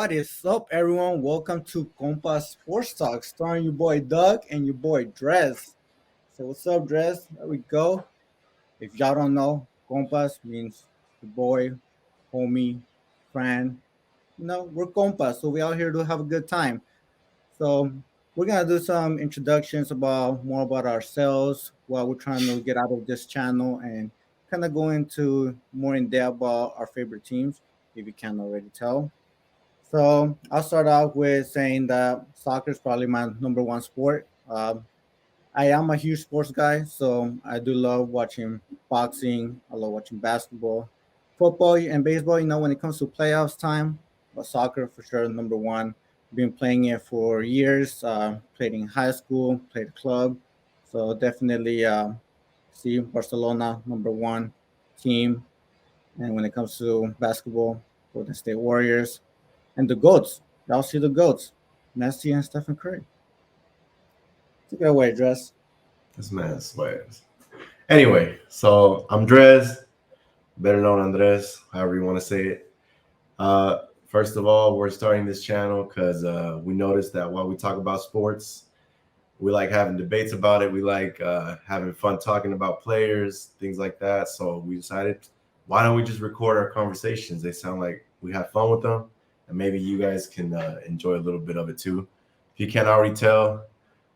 What is up, everyone? Welcome to Compas Sports Talk, starring your boy Doug and your boy Drez. So, what's up, Drez? There we go. If y'all don't know, Compas means the boy, homie, friend. We're Compas, so we out here to have a good time. So, we're gonna do some introductions about more about ourselves, what we're trying to get out of this channel, and kind of go into more in depth about our favorite teams, if you can't already tell. So I'll start off with saying that soccer is probably my number one sport. I am a huge sports guy, so I do love watching boxing. I love watching basketball, football, and baseball. When it comes to playoffs time, but soccer for sure number one. Been playing it for years. Played in high school, played club, so definitely see Barcelona number one team. And when it comes to basketball, Golden State Warriors. And the GOATs. Y'all see the GOATs. Messi and Stephen Curry. Take it away, Dress. This man swears. Anyway, so I'm Drez, better known Andres, however you want to say it. First of all, we're starting this channel because we noticed that while we talk about sports, we like having debates about it. We like having fun talking about players, things like that. So we decided, why don't we just record our conversations? They sound like we have fun with them, and maybe you guys can enjoy a little bit of it too. If you can't already tell,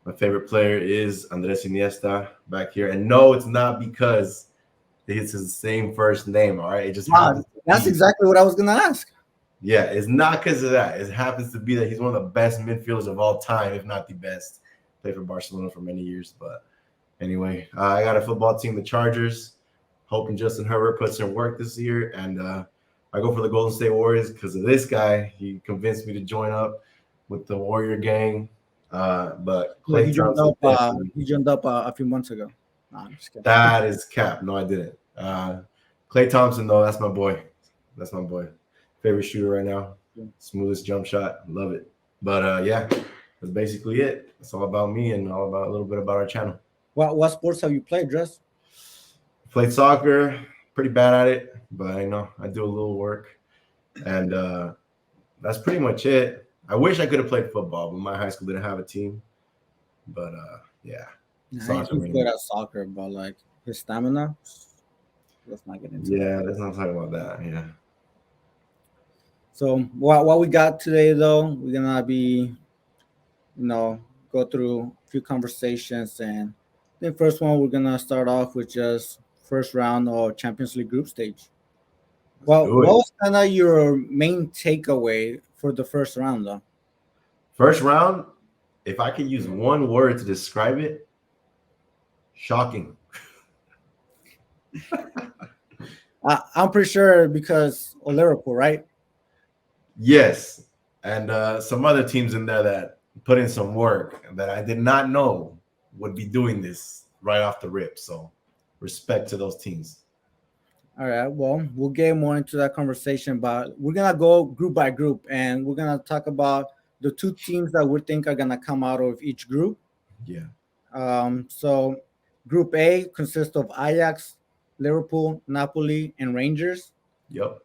my favorite player is Andres Iniesta back here. And no, it's not because it's his same first name, all right? It just happens. That's exactly what I was going to ask. Yeah, it's not because of that. It happens to be that he's one of the best midfielders of all time, if not the best. Played for Barcelona for many years. But anyway, I got a football team, the Chargers. Hoping Justin Herbert puts in work this year. And I go for the Golden State Warriors because of this guy. He convinced me to join up with the Warrior gang. But Clay he jumped up a few months ago. No, I'm just kidding. That is cap. No, I didn't. Klay Thompson, though, that's my boy. That's my boy. Favorite shooter right now. Smoothest jump shot. Love it. But yeah, that's basically it. It's all about me and all about a little bit about our channel. What sports have you played, Dress? Played soccer. Pretty bad at it, but I know I do a little work. And that's pretty much it. I wish I could have played football, but my high school didn't have a team. But yeah. He's good at soccer, but like his stamina, let's not get into that. Let's not talk about that. Yeah. So what we got today, though, we're gonna be, go through a few conversations, and the first one we're gonna start off with just first round of Champions League group stage. Well, what was kind of your main takeaway for the first round, though? First round, if I could use one word to describe it, shocking. I'm pretty sure because of Liverpool, right? Yes, and some other teams in there that put in some work that I did not know would be doing this right off the rip. So respect to those teams. All right, well, we'll get more into that conversation, but we're going to go group by group, and we're going to talk about the two teams that we think are going to come out of each group. Yeah. So Group A consists of Ajax, Liverpool, Napoli, and Rangers. Yep.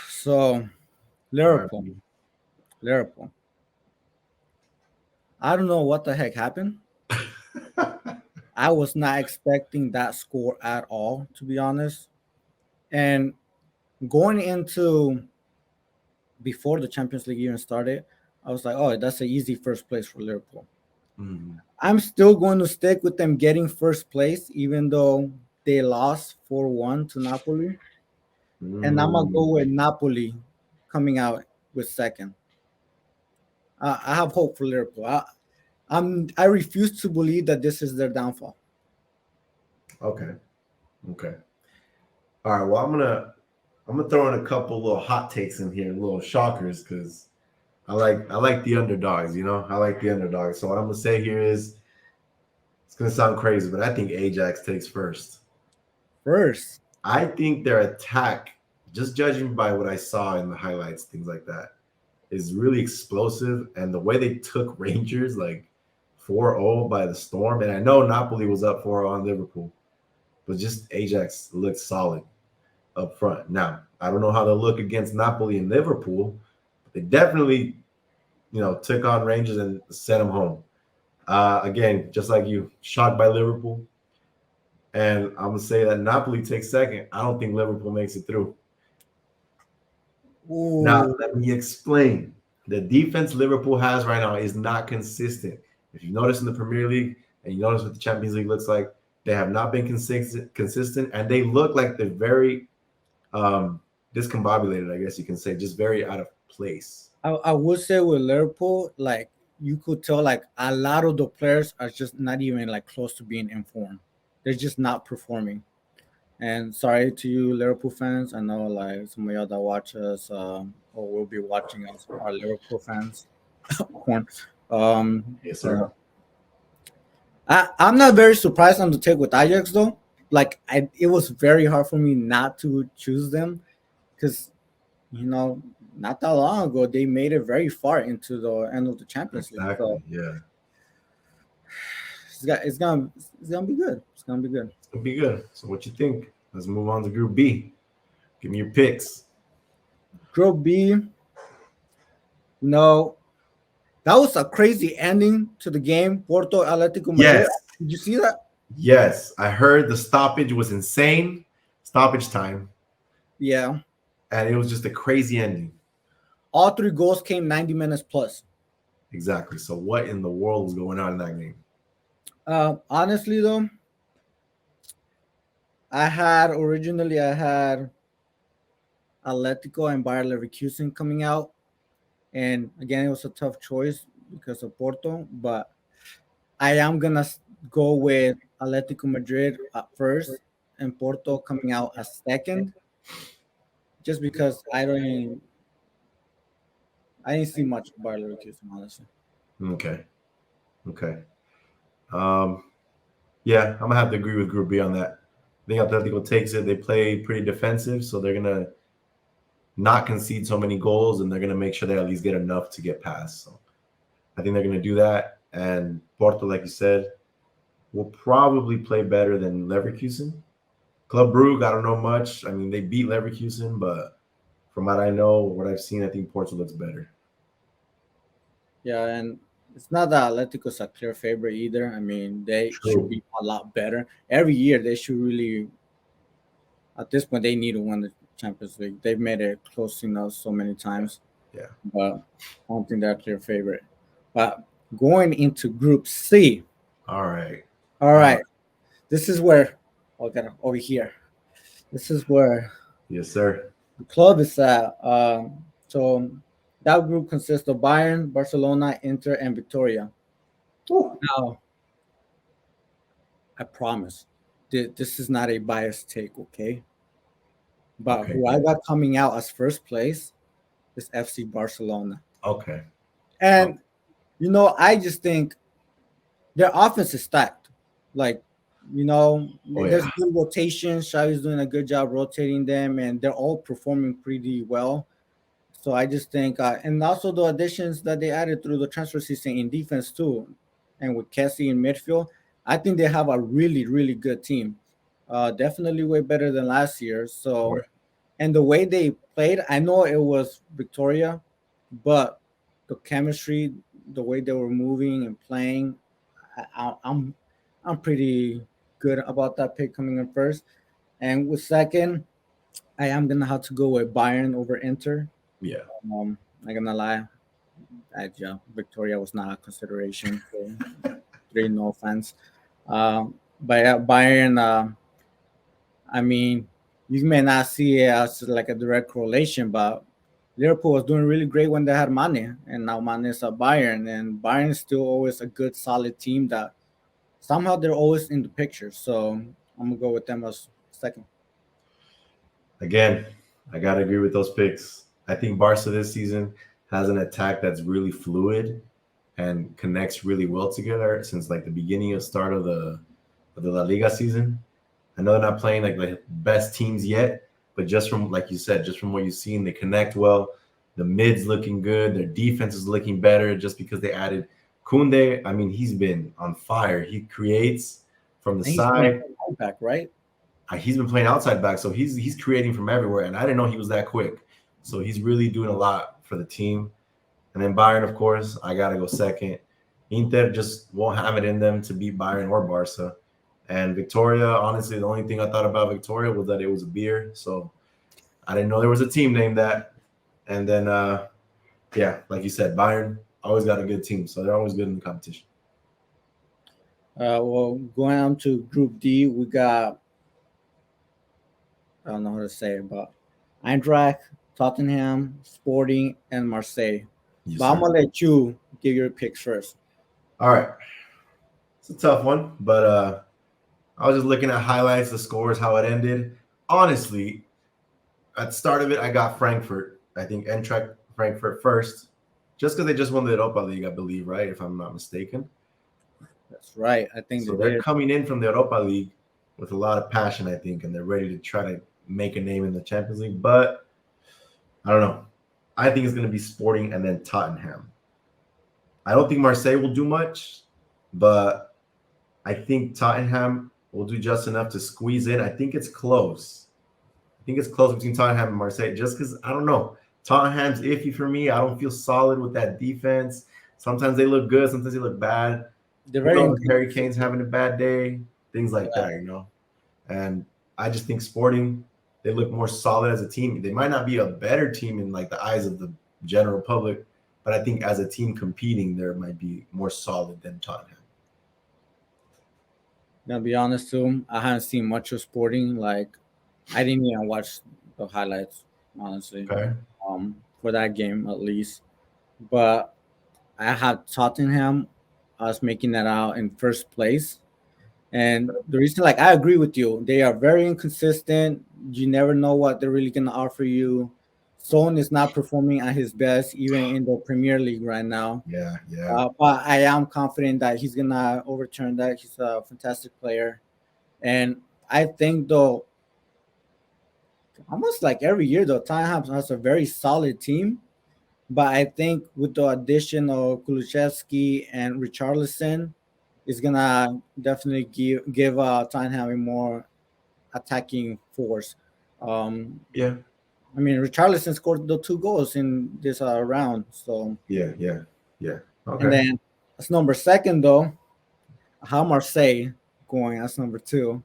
So Liverpool. I don't know what the heck happened. I was not expecting that score at all, to be honest. And going into before the Champions League even started, I was like, oh, that's an easy first place for Liverpool. Mm-hmm. I'm still going to stick with them getting first place, even though they lost 4-1 to Napoli. And I'm going to go with Napoli coming out with second. I have hope for Liverpool. I refuse to believe that this is their downfall. Okay. All right. Well, I'm gonna throw in a couple little hot takes in here, little shockers, because I like the underdogs. I like the underdogs. So what I'm gonna say here is, it's gonna sound crazy, but I think Ajax takes first. I think their attack, just judging by what I saw in the highlights, things like that, is really explosive, and the way they took Rangers like 4-0 by the storm, and I know Napoli was up 4-0 on Liverpool, but just Ajax looked solid up front. Now, I don't know how they'll look against Napoli and Liverpool, They definitely, took on Rangers and sent them home. Again, just like you, shocked by Liverpool. And I'm gonna say that Napoli takes second. I don't think Liverpool makes it through. Now, Ooh. let me explain. The defense Liverpool has right now is not consistent. If you notice in the Premier League and you notice what the Champions League looks like, they have not been consistent, and they look like they're very discombobulated, I guess you can say, just very out of place. I would say with Liverpool, like you could tell, like a lot of the players are just not even like close to being informed. They're just not performing. And sorry to you, Liverpool fans. I know like some of y'all that watch us or will be watching us are Liverpool fans. Corn. Yes, Uh, sir. I'm not very surprised on the take with Ajax though. Like it was very hard for me not to choose them because you know not that long ago they made it very far into the end of the Champions League. So Exactly. Yeah. it's gonna be good. It's gonna be good. It'll be good. So what you think? Let's move on to Group B. Give me your picks. Group B, no, that was a crazy ending to the game. Porto Atletico Madrid. Yes. Did you see that? Yes. I heard the stoppage was insane. Stoppage time. Yeah. And it was just a crazy ending. All three goals came 90 minutes plus. Exactly. So what in the world was going on in that game? Honestly though, I had Atletico and Bayer Leverkusen coming out, and again it was a tough choice because of Porto, but I am gonna go with Atletico Madrid at first and Porto coming out as second, just because I didn't see much of Bayer Leverkusen honestly. Okay. Okay. Um, yeah, I'm gonna have to agree with Group B on that. I think Atletico takes it. They play pretty defensive, so they're gonna not concede so many goals, and they're gonna make sure they at least get enough to get past. So I think they're gonna do that. And Porto, like you said, will probably play better than Leverkusen. Club Brugge, I don't know much. I mean, they beat Leverkusen, but from what I know, what I've seen, I think Porto looks better. Yeah, and it's not that Atletico's a clear favorite either. I mean, they should True. be a lot better. Every year they should really at this point they need to win the Champions League. They've made it close enough so many times, Yeah. but I don't think they're a clear favorite. But going into Group C, All right. all right, this is where over here. This is where Yes, sir. the club is at. So that group consists of Bayern, Barcelona, Inter, and Victoria. Ooh. Now, I promise, this is not a biased take, okay? But Okay. who I got coming out as first place is FC Barcelona. Okay. And I just think their offense is stacked. Like, Oh there's yeah. good rotation. Xavi's doing a good job rotating them, and they're all performing pretty well. So I just think, and also the additions that they added through the transfer season in defense too, and with Kessie in midfield, I think they have a really, really good team. Definitely way better than last year. Oh, So, and the way they played, I know it was Victoria, but the chemistry, the way they were moving and playing, I'm pretty good about that pick coming in first. And with second, I am gonna have to go with Bayern over Inter. yeah. Not gonna lie, Victoria was not a consideration for three. No offense, but yeah, Bayern. I mean, you may not see it as like a direct correlation, but Liverpool was doing really great when they had Mane, and now Mane is at Bayern, and Bayern is still always a good, solid team that somehow they're always in the picture. So I'm gonna go with them as second. Again, I gotta agree with those picks. I think Barca this season has an attack that's really fluid and connects really well together since like the beginning of start of the La Liga season. I know they're not playing like the best teams yet, but just from like you said, just from what you've seen, they connect well. The mid's looking good. Their defense is looking better just because they added Kunde. I mean, he's been on fire. He creates from the And he's playing side. back, right? He's been playing outside back, so he's creating from everywhere. And I didn't know he was that quick. So he's really doing a lot for the team. And then Bayern, of course, I gotta go second. Inter just won't have it in them to beat Bayern or Barca. And Victoria, honestly, the only thing I thought about Victoria was that it was a beer. So I didn't know there was a team named that. And then, yeah, like you said, Bayern always got a good team. So they're always good in the competition. Well, going on to Group D, we got, I don't know how to say it, but Eintracht, Tottenham, Sporting, and Marseille. Yes, But I'm sir. gonna let you give your picks first. All right. It's a tough one, but I was just looking at highlights, the scores, how it ended. Honestly, at the start of it, I got Frankfurt. I think Eintracht Frankfurt first, just because they just won the Europa League, I believe, right? If I'm not mistaken. That's right. I think So they they're did. coming in from the Europa League with a lot of passion, I think, and they're ready to try to make a name in the Champions League. But I don't know. I think it's going to be Sporting and then Tottenham. I don't think Marseille will do much, but I think Tottenham will do just enough to squeeze in. I think it's close. I think it's close between Tottenham and Marseille, just because I don't know. Tottenham's iffy for me. I don't feel solid with that defense. Sometimes they look good, sometimes they look bad. They're Who very knows if Harry inconsistent. Kane's having a bad day, things like Yeah. that. And I just think Sporting, they look more solid as a team. They might not be a better team in like the eyes of the general public, but I think as a team competing, there might be more solid than Tottenham. Gonna be honest too. I haven't seen much of Sporting. Like I didn't even watch the highlights, honestly. Okay. For that game at least. But I had Tottenham us making that out in first place. And the reason, like, I agree with you, they are very inconsistent. You never know what they're really gonna offer you. Son is not performing at his best, even in the Premier League right now. Yeah, yeah, But I am confident that he's gonna overturn that. He's a fantastic player, and I think though, almost like every year though, Tottenham has a very solid team. But I think with the addition of Kulusevski and Richarlison, it's gonna definitely give Tottenham a more attacking force. Um, yeah, I mean, Richarlison scored the two goals in this round. So, yeah, yeah, yeah. and Okay, then that's number second though. How Marseille going as number two,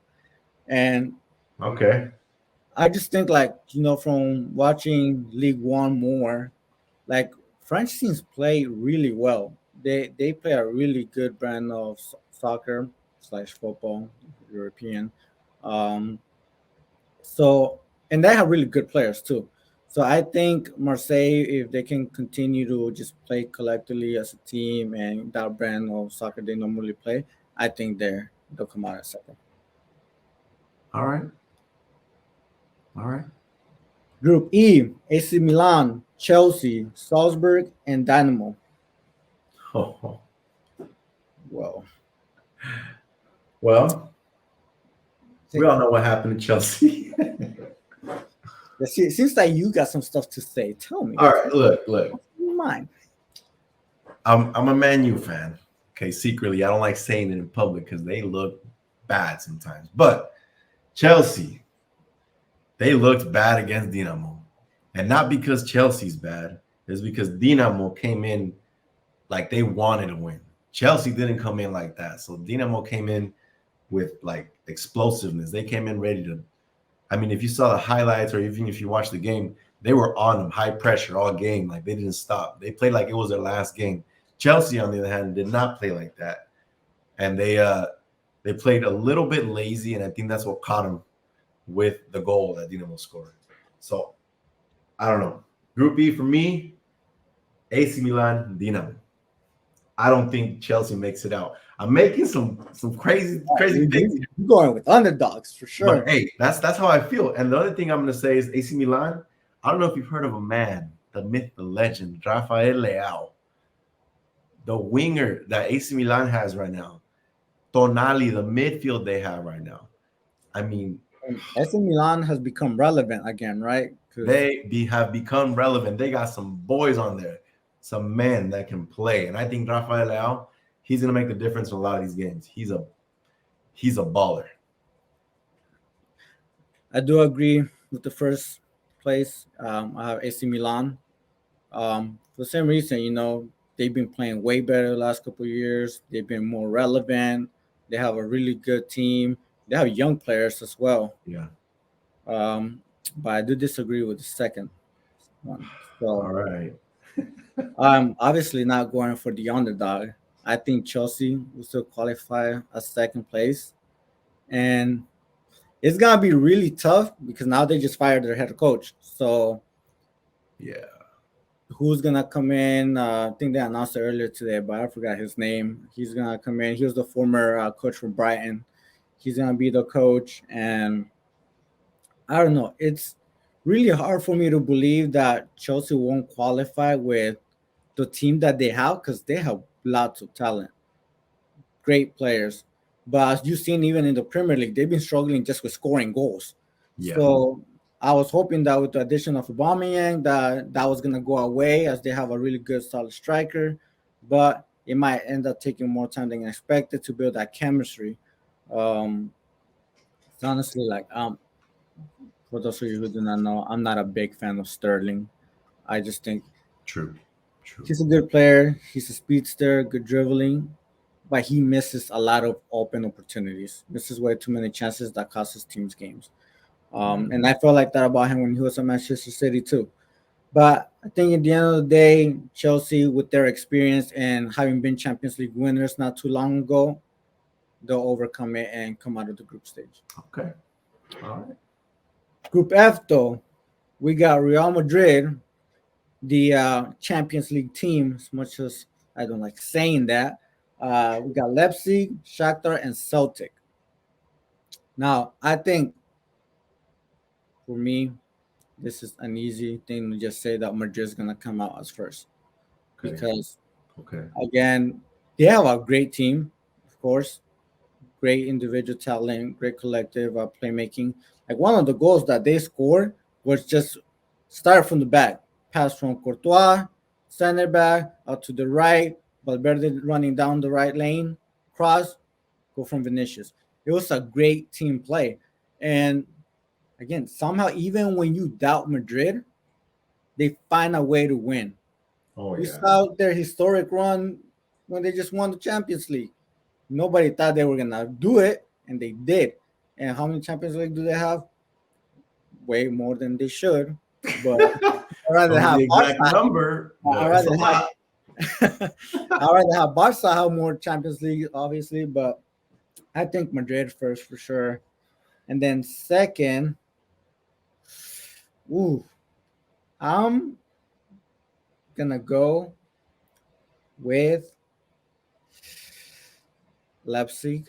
and okay. I just think like from watching League One more, like French teams play really well. They play a really good brand of soccer slash football, European. Um, so and they have really good players too. So I think Marseille, if they can continue to just play collectively as a team and that brand of soccer they normally play, I think they'll come out at second. All right, all right. Group E: AC Milan, Chelsea, Salzburg, and Dynamo. Oh, Well, well, we it all know what happened to Chelsea. seems like you got some stuff to say. Tell me. All right, look. What's in your mind? I'm a Man U fan. Okay, secretly, I don't like saying it in public because they look bad sometimes. But Chelsea, they looked bad against Dinamo, and not because Chelsea's bad. It's because Dinamo came in like they wanted to win. Chelsea didn't come in like that. So Dinamo came in with like explosiveness. They came in ready to. I mean, if you saw the highlights or even if you watched the game, they were on them, high pressure all game. Like they didn't stop. They played like it was their last game. Chelsea, on the other hand, did not play like that, and they played a little bit lazy, and I think that's what caught them with the goal that Dinamo scored. So I don't know. Group B for me, AC Milan, Dinamo. I don't think Chelsea makes it out. I'm making some crazy picks here. You're going with underdogs for But sure. hey, that's how I feel. And the other thing I'm gonna say is AC Milan. I don't know if you've heard of a man, the myth, the legend, Rafael Leao, the winger that AC Milan has right now. Tonali, the midfield they have right now. I mean, And AC Milan has become relevant again, right? Because have become relevant. They got some boys on there, some men that can play. And I think Rafael Leao, he's gonna make the difference in a lot of these games. He's a baller. I do agree with the first place. I have AC Milan. For the same reason, they've been playing way better the last couple of years. They've been more relevant. They have a really good team. They have young players as well. Yeah. Um, but I do disagree with the second one. All So right. I'm obviously not going for the underdog. I think Chelsea will still qualify as second place. And it's gonna be really tough because now they just fired their head coach. So Yeah. who's gonna come in? I think they announced it earlier today, but I forgot his name. He's gonna come in. He was the former coach from Brighton. He's gonna be the coach, and I don't know. It's really hard for me to believe that Chelsea won't qualify with the team that they have because they have lots of talent, great players. But as you've seen, even in the Premier League, they've been struggling just with scoring goals. Yeah. So I was hoping that with the addition of Aubameyang, that was gonna go away as they have a really good, solid striker. But it might end up taking more time than expected to build that chemistry. Um, it's honestly like for those of you who do not know, I'm not a big fan of Sterling. I just think True. True. he's a good player. He's a speedster, good dribbling, but he misses a lot of open opportunities. Misses way too many chances that cost his team's games. Yeah. And I felt like that about him when he was at Manchester City too. But I think at the end of the day, Chelsea, with their experience and having been Champions League winners not too long ago, they'll overcome it and come out of the group stage. Okay. All right. Group F, though, we got Real Madrid, the Champions League team, as much as I don't like saying that. We got Leipzig, Shakhtar, and Celtic. Now, I think for me, this is an easy thing to just say that Madrid's going to come out as first Okay. because, Okay. again, they have a great team, of course, great individual talent, great collective playmaking. Like one of the goals that they scored was just start from the back, pass from Courtois, center back out to the right, Valverde running down the right lane, cross, go from Vinicius. It was a great team play, and again, somehow even when you doubt Madrid, they find a way to win. Oh We yeah. saw their historic run when they just won the Champions League. Nobody thought they were gonna do it, and they did. And how many Champions League do they have? Way more than they should. But I'd Don't rather know have the exact Barca. number, I'd but it's a rather lot. have I'd rather have Barca have more Champions League, obviously. But I think Madrid first for sure, and then second. Ooh, I'm gonna go with Leipzig.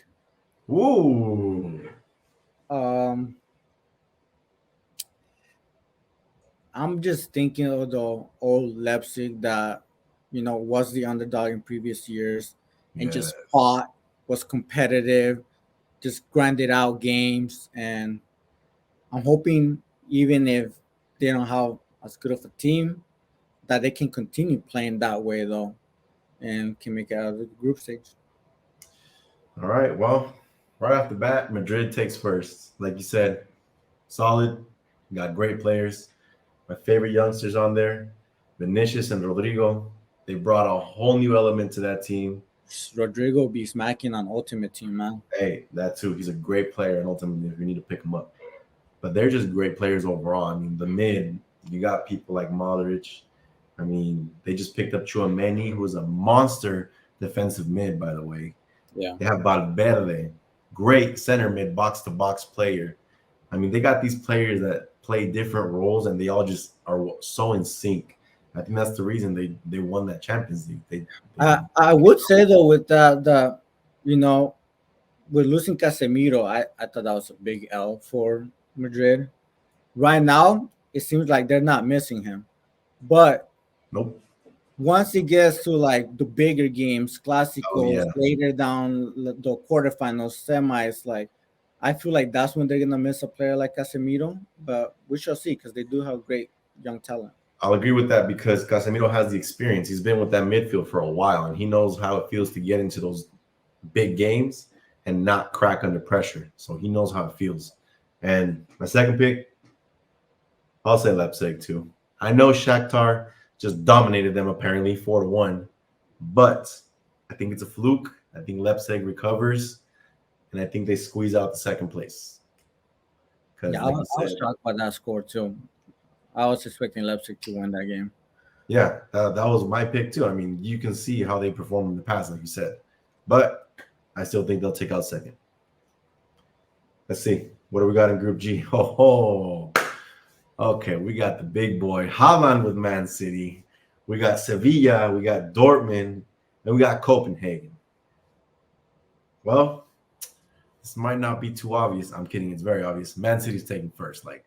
Ooh. Um, I'm just thinking of the old Leipzig that was the underdog in previous years and just Yes. fought, was competitive, just grinded out games, and I'm hoping even if they don't have as good of a team, that they can continue playing that way though, and can make it out of the group stage. All right. Well, right off the bat, Madrid takes first. Like you said, solid. Got great players. My favorite youngsters on there, Vinicius and Rodrigo. They brought a whole new element to that team. Rodrigo be smacking on Ultimate Team, man. Hey, that too. He's a great player, and ultimately, if you need to pick him up, but they're just great players overall. I mean, the mid, you got people like Modric. I mean, they just picked up Chouameni, who is a monster defensive mid, by the way. Yeah. They have Valverde, great center mid, box to box player. I mean, they got these players that play different roles, and they all just are so in sync. I think that's the reason they won that Champions League. I would say though with the you know with losing Casemiro, I thought that was a big L for Madrid. Right now, it seems like they're not missing him, but Nope. once it gets to like the bigger games, Oh Clásicos, yeah. later down the quarterfinals, semis, like I feel like that's when they're gonna miss a player like Casemiro. But we shall see because they do have great young talent. I'll agree with that because Casemiro has the experience. He's been with that midfield for a while, and he knows how it feels to get into those big games and not crack under pressure. So he knows how it feels. And my second pick, I'll say Leipzig too. I know Shakhtar just dominated them apparently 4-1. But I think it's a fluke. I think Leipzig recovers, and I think they squeeze out the second place. Because, Yeah, like you I was said, shocked by that score too. I was expecting Leipzig to win that game. yeah, that was my pick too. I mean, you can see how they performed in the past, like you said. But I still think they'll take out second. Let's see. What do we got in Group G? Oh, okay. We got the big boy Haaland with Man City. We got Sevilla. We got Dortmund. And we got Copenhagen. Well, this might not be too obvious. I'm kidding. It's very obvious. Man City's taking first. Like,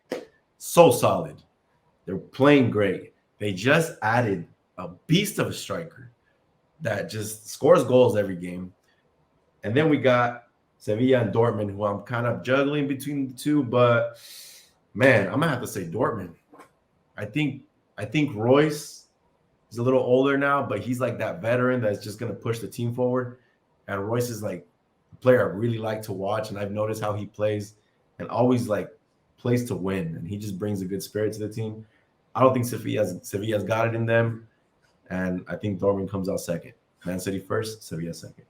so solid. They're playing great. They just added a beast of a striker that just scores goals every game. And then we got Sevilla and Dortmund, who I'm kind of juggling between the two, but man, I'm gonna have to say Dortmund. I think Royce is a little older now, but he's like that veteran that's just gonna push the team forward. And Royce is like a player I really like to watch, and I've noticed how he plays and always like plays to win, and he just brings a good spirit to the team. I don't think Sevilla's got it in them, and I think Dortmund comes out second. Man City first, Sevilla second.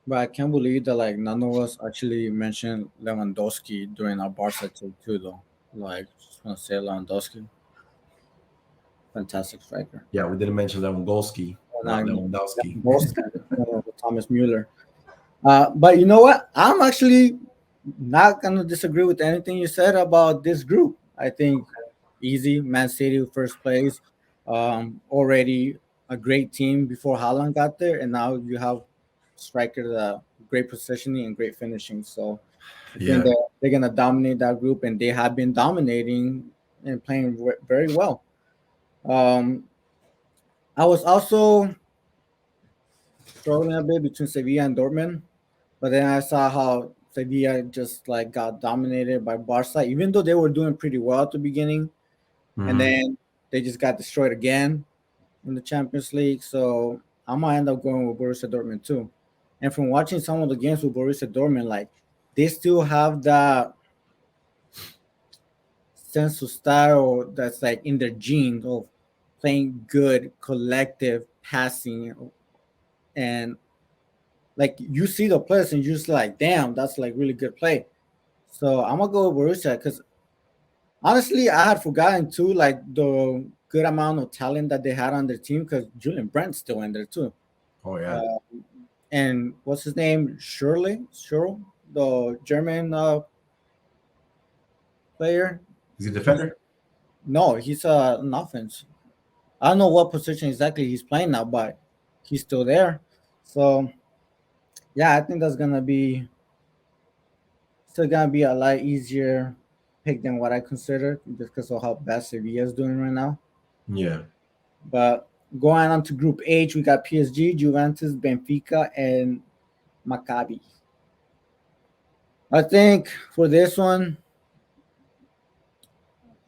But I can't believe that like none of us actually mentioned Lewandowski during our Barca take too though. Like just wanna say Lewandowski, fantastic striker. Yeah, we didn't mention Lewandowski, And not I Lewandowski. Lewandowski with Thomas Mueller. But you know what? I'm actually not gonna disagree with anything you said about this group. I think easy Man City first place, already a great team before Haaland got there, and now you have striker that great positioning and great finishing. So I think Yeah, that they're gonna dominate that group, and they have been dominating and playing very well. Um, I was also struggling a bit between Sevilla and Dortmund. But then I saw how Sevilla just like got dominated by Barca, even though they were doing pretty well at the beginning, and hmm, then they just got destroyed again in the Champions League. So I'm gonna end up going with Borussia Dortmund too. And from watching some of the games with Borussia Dortmund, like they still have that sense of style that's like in their genes of playing good, collective passing, and like you see the players and you're just like, damn, that's like really good play. So I'm gonna go with Borussia because honestly, I had forgotten too, like the good amount of talent that they had on their team because Julian Brandt's still in there too. oh yeah. Uh, and what's his name? Schürrle, the German player. Is he a He's defender? no, he's an offense. I don't know what position exactly he's playing now, but he's still there. So yeah, I think that's gonna be still gonna be a lot easier pick than what I considered just because of how bad Sevilla is doing right now. Yeah, But going on to Group H, we got PSG, Juventus, Benfica, and Maccabi. I think for this one,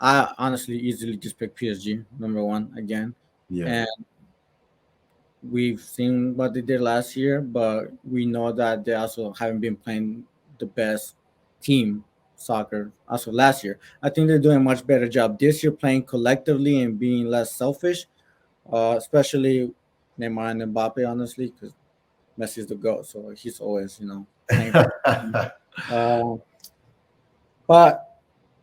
I honestly easily just pick PSG number one again. yeah, And we've seen what they did last year, but we know that they also haven't been playing the best team soccer also last year. I think they're doing a much better job this year playing collectively and being less selfish, especially Neymar and Mbappe, honestly, because Messi's the GOAT, so he's always, playing for the team. Uh, but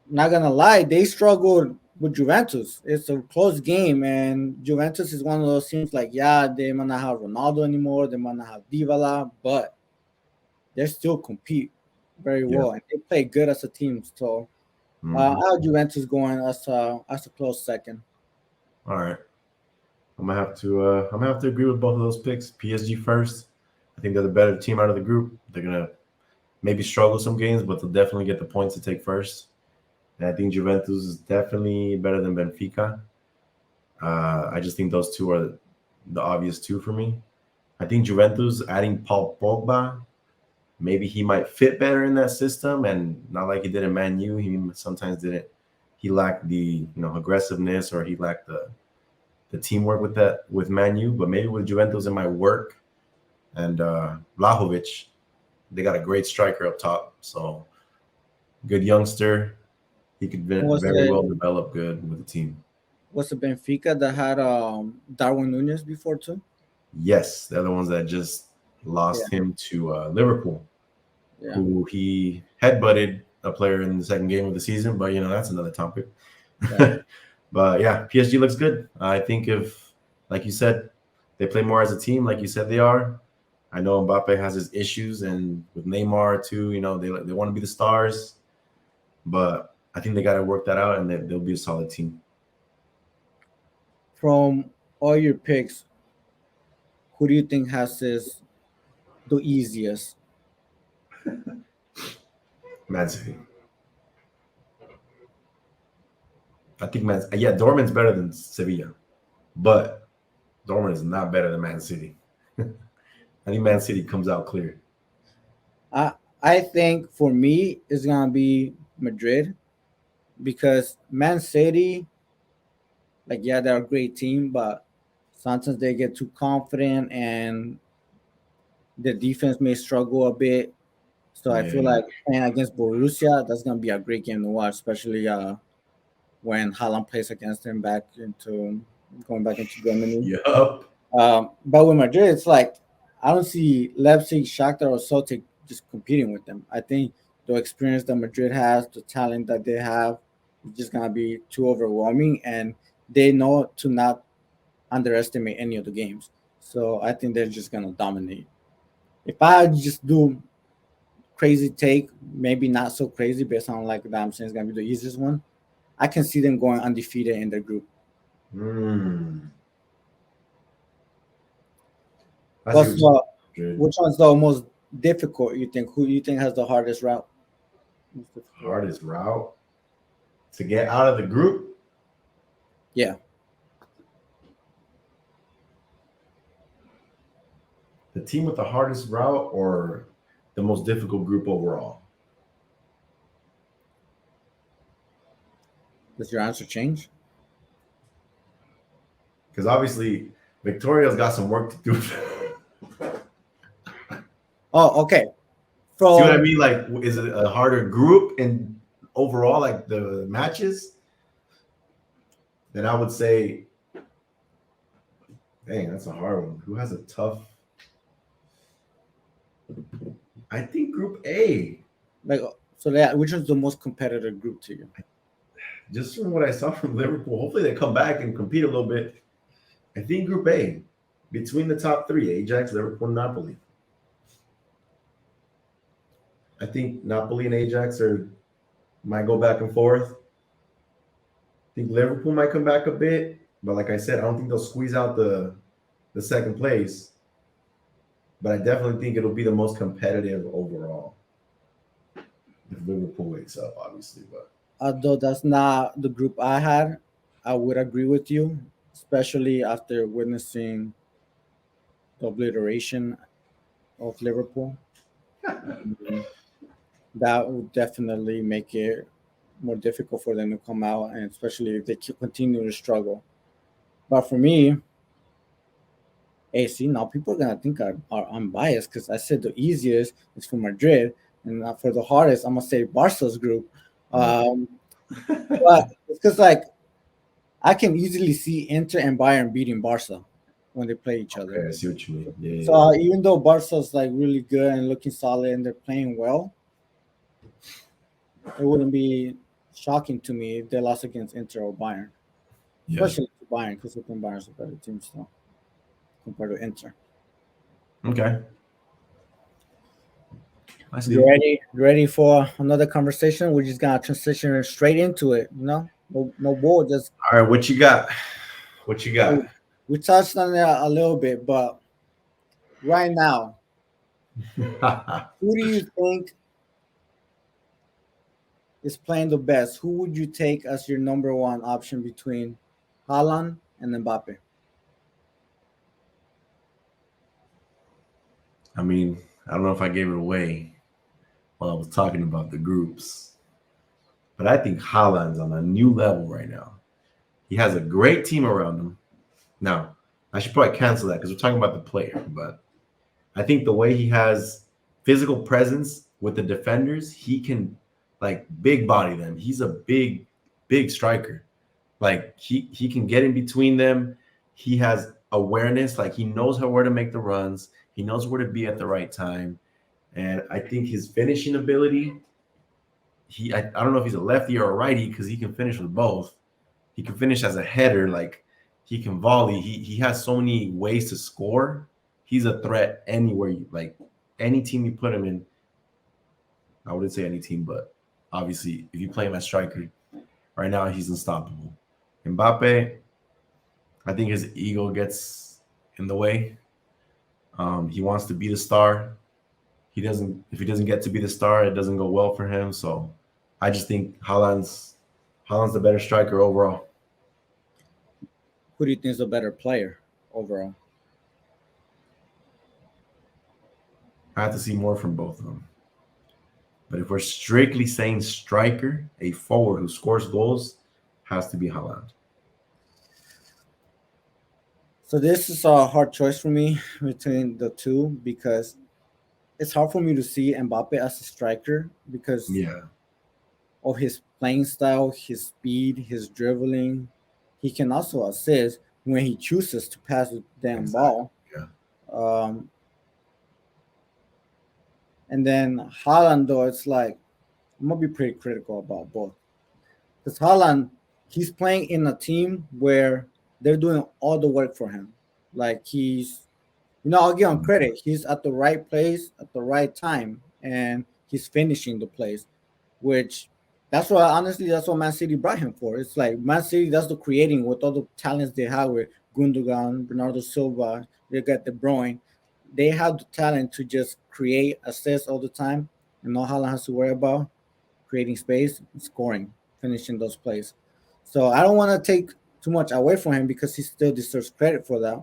not gonna lie, they struggled with Juventus. It's a close game, and Juventus is one of those teams like, yeah, they might not have Ronaldo anymore, they might not have Dybala, but they still compete very yeah. well, and they play good as a team. So Hmm. I have Juventus going as a close second. All right. I'm gonna have to agree with both of those picks. PSG first. I think they're the better team out of the group. They're gonna maybe struggle some games, but they'll definitely get the points to take first. And I think Juventus is definitely better than Benfica. I just think those two are the obvious two for me. I think Juventus adding Paul Pogba, maybe he might fit better in that system, and not like he did in Man U. He sometimes didn't. He lacked the aggressiveness, or he lacked the teamwork with Man U. But maybe with Juventus, it might work. And Vlahovic, they got a great striker up top, so good youngster. He could Who was very the well develop good with the team. Was it Benfica that had Darwin Nunez before too? Yes, they're the ones that just Yeah, lost him to Liverpool, yeah. who he headbutted a player in the second game of the season. But that's another topic. Right. But yeah, PSG looks good. I think if, like you said, they play more as a team, like you said they are. I know Mbappe has his issues, and with Neymar too. They want to be the stars, but I think they got to work that out, and they'll be a solid team. From all your picks, who do you think has this the easiest? Man City. I think Dortmund's better than Sevilla, but Dortmund is not better than Man City. I think Man City comes out clear. I I think for me it's gonna be Madrid because Man City, like yeah, they're a great team, but sometimes they get too confident and the defense may struggle a bit. So I feel Yeah. like playing against Borussia, that's gonna be a great game to watch, especially when Haaland plays against them back into going back into Germany. Yup. But with Madrid, it's like I don't see Leipzig, Shakhtar, or Celtic just competing with them. I think the experience that Madrid has, the talent that they have, is just gonna be too overwhelming, and they know to not underestimate any of the games. So I think they're just gonna dominate. If I just do crazy take, maybe not so crazy based on like that I'm saying it's gonna be the easiest one. I can see them going undefeated in their group. Mm. I see What's what the you're which one's the most difficult? You think who you think has the hardest route? Most difficult route? hardest route to get out of the group. Yeah, The team with the hardest route or the most difficult group overall? does your answer change? Because obviously Victoria's got some work to do. Oh, okay. See what I From mean? Like, is it a harder group in overall, like the matches? Then I would say, dang, that's a hard one. Who has a tough? I think Group A. like so, yeah, which one's the most competitive group to you? Just from what I saw from Liverpool, hopefully they come back and compete a little bit. I think Group A, between the top three, Ajax, Liverpool, Napoli. I think Napoli and Ajax might go back and forth. I think Liverpool might come back a bit, but like I said, I don't think they'll squeeze out the second place. But I definitely think it'll be the most competitive overall if Liverpool wakes up, obviously. But Although that's not the group I had, I would agree with you, especially after witnessing the obliteration of Liverpool. Mhm. That would definitely make it more difficult for them to come out, and especially if they continue to struggle. But for me, hey, see, now people are gonna think I'm biased because I said the easiest is for Madrid, and for the hardest, I'm gonna say Barca's group. Um, but it's because like I can easily see Inter and Bayern beating Barca when they play each other. okay, I see what you mean. Yeah, So yeah, yeah. even though Barca's like really good and looking solid and they're playing well, it wouldn't be shocking to me if they lost against Inter or Bayern, Yeah. especially to Bayern because I think Bayern's a better team still compared to Inter. Okay. I You see. ready? You ready for another conversation? We're just gonna transition straight into it. No bull. Just All right, what you got? What you got? we touched on it a little bit, but right now, who do you think is playing the best? Who would you take as your number one option between Haaland and Mbappe? I mean, I don't know if I gave it away while I was talking about the groups, but I think Haaland's on a new level right now. He has a great team around him. Now, I should probably cancel that because we're talking about the player, but I think the way he has physical presence with the defenders, he can like big body them. He's a big striker. Like he can get in between them. He has awareness. Like he knows how where to make the runs. He knows where to be at the right time. And I think his finishing ability. I don't know if he's a lefty or a righty because he can finish with both. He can finish as a header. Like he can volley. He has so many ways to score. He's a threat anywhere you like. Any team you put him in, I wouldn't say any team, but obviously if you play him as striker, right now he's unstoppable. Mbappe, I think his ego gets in the way. He wants to be the star. He doesn't. If he doesn't get to be the star, it doesn't go well for him. So, I just think Haaland's the better striker overall. Who do you think is a better player overall? I have to see more from both of them. But if we're strictly saying striker, a forward who scores goals has to be Haaland. So this is a hard choice for me between the two because it's hard for me to see Mbappe as a striker because Yeah, of his playing style, his speed, his dribbling. He can also assist when he chooses to pass the damn exactly. ball. Yeah, Um, and then Haaland, though, it's like I'm gonna be pretty critical about both because Haaland, he's playing in a team where they're doing all the work for him. Like I'll give him credit. He's at the right place at the right time, and he's finishing the plays, which that's what Man City brought him for. It's like Man City that's the creating with all the talents they have with Gundogan, Bernardo Silva, they got De Bruyne. They have the talent to just create, assist all the time, and all Haaland has to worry about creating space, scoring, finishing those plays. So I don't want to take too much away from him because he still deserves credit for that.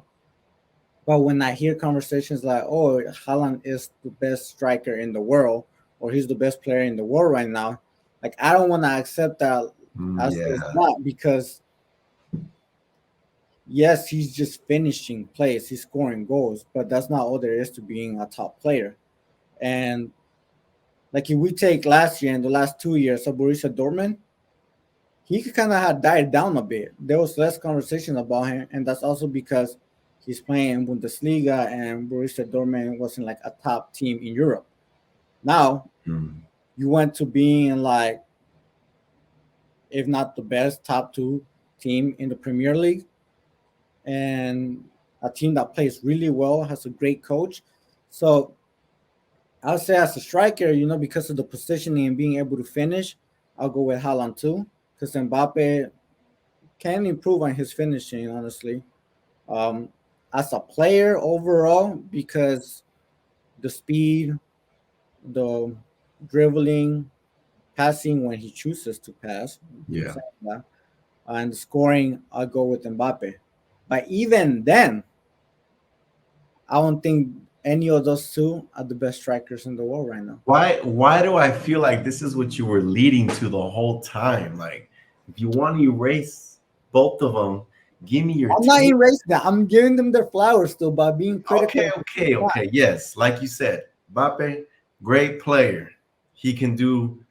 But when I hear conversations like, "Oh, Haaland is the best striker in the world," or "He's the best player in the world right now," like I don't want to accept that as it's yeah, not because yes, he's just finishing plays, he's scoring goals, but that's not all there is to being a top player. And like if we take last year and the last 2 years of Borussia Dortmund, he kind of had died down a bit. There was less conversation about him, and that's also because he's playing in Bundesliga and Borussia Dortmund wasn't like a top team in Europe. Now mm, you went to being like, if not the best, top two team in the Premier League, and a team that plays really well, has a great coach. So I'll say as a striker, because of the positioning and being able to finish, I'll go with Haaland too, because Mbappe can improve on his finishing, honestly. Um, as a player overall, because the speed, the dribbling, passing when he chooses to pass, yeah. and scoring, I'll go with Mbappe. But even then, I don't think any of those two are the best strikers in the world right now. Why do I feel like this is what you were leading to the whole time? Like, if you want to erase both of them, give me your I'm not team. erasing that. I'm giving them their flowers still by being Okay, critical. okay, okay. Yes, like you said, Mbappe, great player. He can do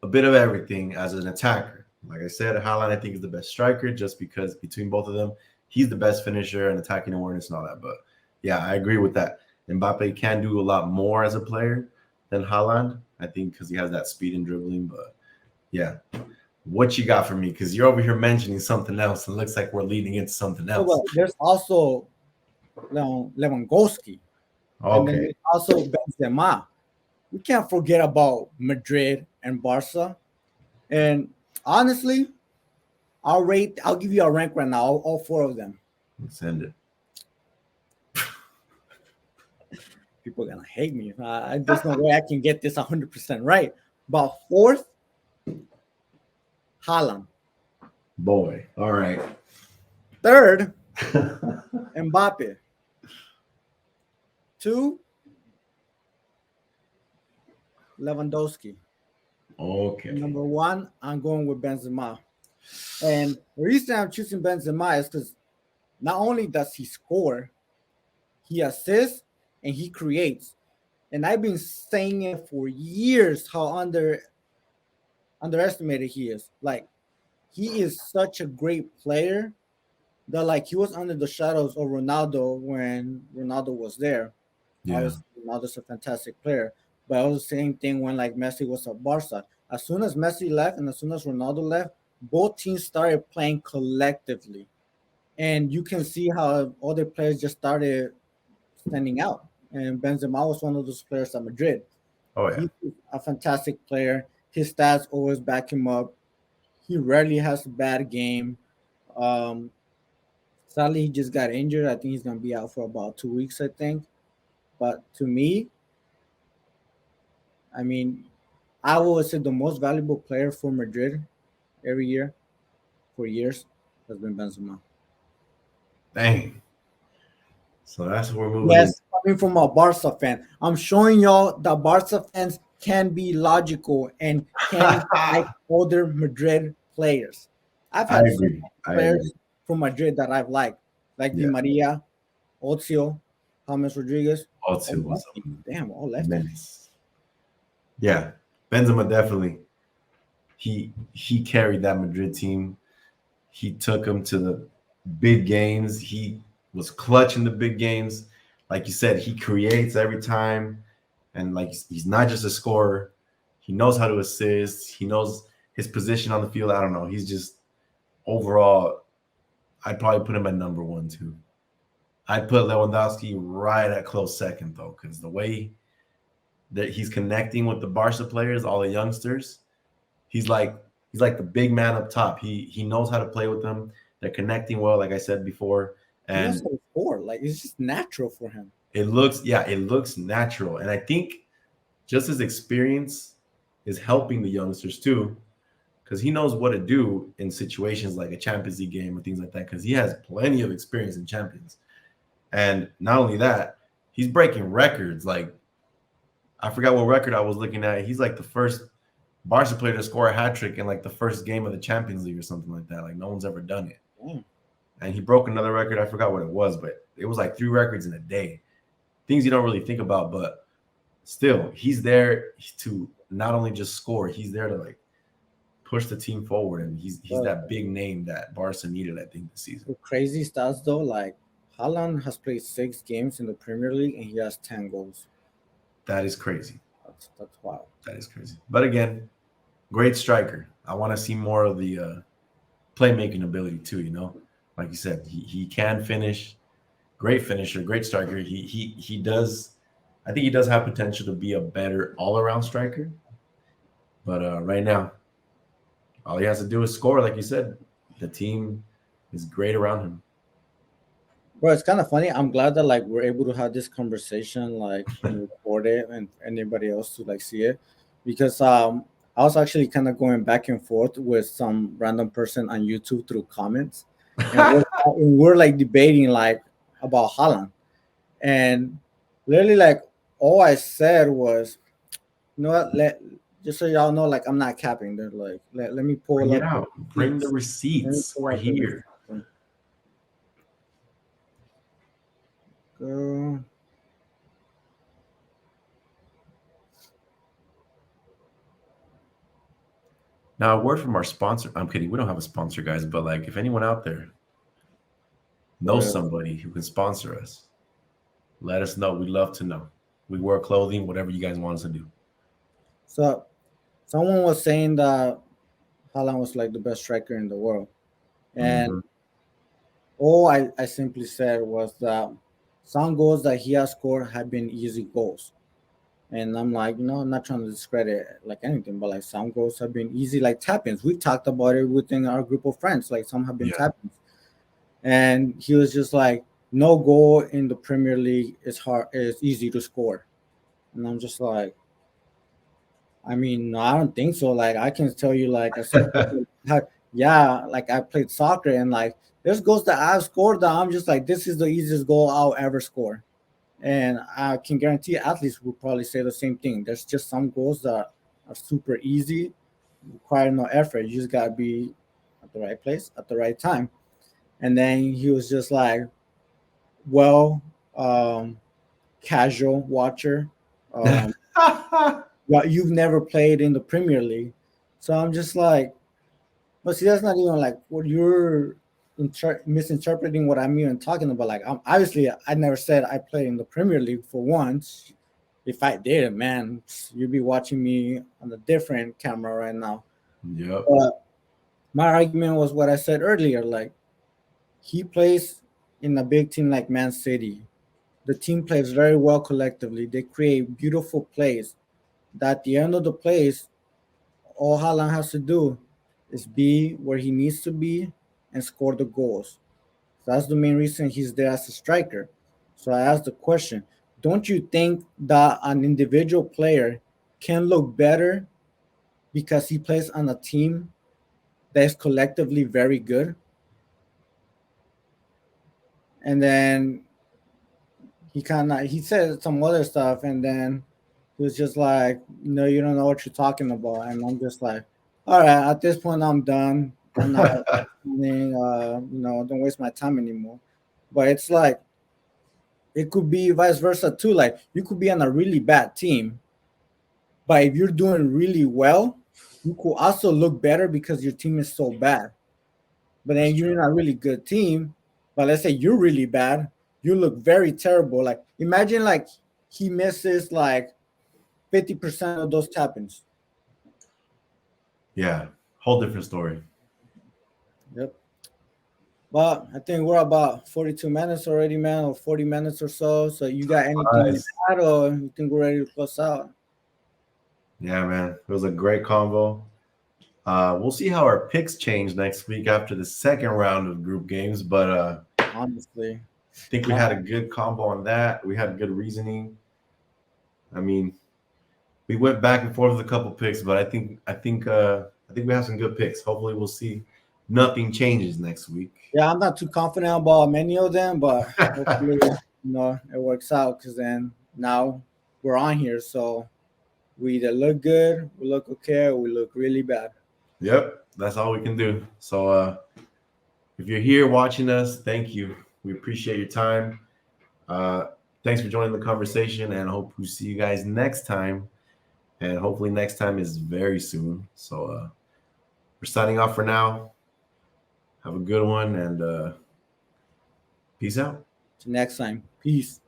a bit of everything as an attacker. Like I said, Haaland, I think, is the best striker just because between both of them, he's the best finisher and attacking awareness and all that. But yeah, I agree with that. Mbappe can do a lot more as a player than Haaland, I think, because he has that speed and dribbling. But yeah, what you got for me? Because you're over here mentioning something else, and it looks like we're leading into something So, else. but there's also Lewandowski, and then Okay. there's also Benzema. We can't forget about Madrid and Barca. And honestly, I'll give you a rank right now, all four of them. Send it. People are gonna hate me. There's no way I can get this 100% right. But fourth, Haaland. Boy. All right. Third, Mbappe. Two, Lewandowski. And Okay. number one, I'm going with Benzema. And the reason I'm choosing Benzema is because not only does he score, he assists and he creates. And I've been saying it for years how underestimated he is. Like he is such a great player that like he was under the shadows of Ronaldo when Ronaldo was there. Yeah. Obviously, Ronaldo's a fantastic player, but it was the same thing when like Messi was at Barca. As soon as Messi left and as soon as Ronaldo left, both teams started playing collectively, and you can see how all the players just started standing out. And Benzema was one of those players at Madrid. Oh yeah. He's a fantastic player. His stats always back him up. He rarely has a bad game. Um, Sadly, he just got injured. I think he's gonna be out for about 2 weeks. I think. But to me, I mean, I will say the most valuable player for Madrid every year for years has been Benzema. Dang. So that's what we're moving in. Yes, coming from a Barca fan, I'm showing y'all that Barca fans can be logical and can like I older Madrid players. I've had so agree. many I agree. players from Madrid that I've liked, like Di Yeah. Maria, Ozil, James Rodriguez, all Also was lefties. a Damn, all lefties. menace. Yeah. Benzema definitely. He carried that Madrid team. He took them to the big games. He was clutch in the big games. Like you said, he creates every time. And like he's not just a scorer. He knows how to assist. He knows his position on the field. I don't know. He's just overall, I'd probably put him at number one too. I'd put Lewandowski right at close second though, because the way that he's connecting with the Barca players, all the youngsters, he's like the big man up top. He knows how to play with them. They're connecting well, like I said before, He knows and how to score. Like it's just natural for him. it looks natural. And I think just his experience is helping the youngsters too, because he knows what to do in situations like a Champions League game or things like that. Because he has plenty of experience in Champions, and not only that, he's breaking records. Like I forgot what record I was looking at. He's like the first Barca player to score a hat trick in like the first game of the Champions League or something like that. Like no one's ever done it. Damn. And he broke another record. I forgot what it was, but it was like 3 records in a day. Things you don't really think about, but still, he's there to not only just score, he's there to like push the team forward, and he's But that big name that Barca needed, I think, this season. the crazy stats though, like Haaland has played 6 games in the Premier League and he has 10 goals. That is crazy. That's wild. That is crazy. But again, great striker. I want to see more of the playmaking ability too. Like you said, he can finish. Great finisher, great striker. He does. I think he does have potential to be a better all around striker. But right now, all he has to do is score. Like you said, the team is great around him. Bro, it's kind of funny. I'm glad that like we're able to have this conversation like and record it and anybody else to like see it because I was actually kind of going back and forth with some random person on YouTube through comments and we're like debating like about Haaland and literally like all I said was you know what let just so y'all know like I'm not capping. They're like let me Bring pull it up the out. Bring the receipts. Let me receipts. pull We're out the here. receipts. Go. Now, a word from our sponsor. I'm kidding. We don't have a sponsor, guys. But like, if anyone out there knows Whatever. somebody who can sponsor us, let us know. We'd love to know. We wear clothing, whatever you guys want us to do. So someone was saying that Haaland was like the best striker in the world. And Hmm. all I simply said was that some goals that he has scored have been easy goals. And I'm like, I'm not trying to discredit like anything, but like some goals have been easy, like tap ins. We've talked about it within our group of friends. Like some have been Yeah. tap ins. And he was just like, no goal in the Premier League is easy to score. And I'm just like, I mean, no, I don't think so. Like, I can tell you, like, as a player, yeah, like I played soccer and like there's goals that I've scored that I'm just like, this is the easiest goal I'll ever score. And I can guarantee athletes will probably say the same thing. There's just some goals that are super easy, require no effort. You just gotta be at the right place at the right time. And then he was just like, well, um, casual watcher. Um, yeah, you've never played in the Premier League. So I'm just like, But see, that's not even like what you're misinterpreting what I'm even talking about. Like, obviously, I never said I played in the Premier League for once. If I did, man, you'd be watching me on a different camera right now. Yep. But my argument was what I said earlier. Like, he plays in a big team like Man City. The team plays very well collectively. They create beautiful plays. That at the end of the plays, all Haaland has to do is be where he needs to be and score the goals. So that's the main reason he's there as a striker. So I asked the question, don't you think that an individual player can look better because he plays on a team that is collectively very good? And then he said some other stuff, and then he was just like, no, you don't know what you're talking about. And I'm just like, all right, at this point I'm done. I'm not don't waste my time anymore. But it's like it could be vice versa too. Like you could be on a really bad team, but if you're doing really well, you could also look better because your team is so bad. But That's then you're in true. a really good team, but let's say you're really bad, you look very terrible. Like imagine like he misses like 50% of those tap-ins. Yeah. Whole different story. Yep. But I think we're about 42 minutes already, man, or 40 minutes or so. So you got anything to Nice. add, or you think we're ready to close out? Yeah, man. It was a great convo. We'll see how our picks change next week after the second round of group games, but Honestly. I think we Uh, had a good combo on that. We had good reasoning. I mean, we went back and forth with a couple picks, but I think we have some good picks. Hopefully, we'll see nothing changes next week. yeah, I'm not too confident about many of them, but hopefully, it works out because then now we're on here. So we either look good, we look okay, or we look really bad. Yep, that's all we can do. So if you're here watching us, thank you. We appreciate your time. Uh, thanks for joining the conversation, and hope we see you guys next time. And hopefully, next time is very soon. So we're signing off for now. Have a good one, and peace out. Till next time. Peace.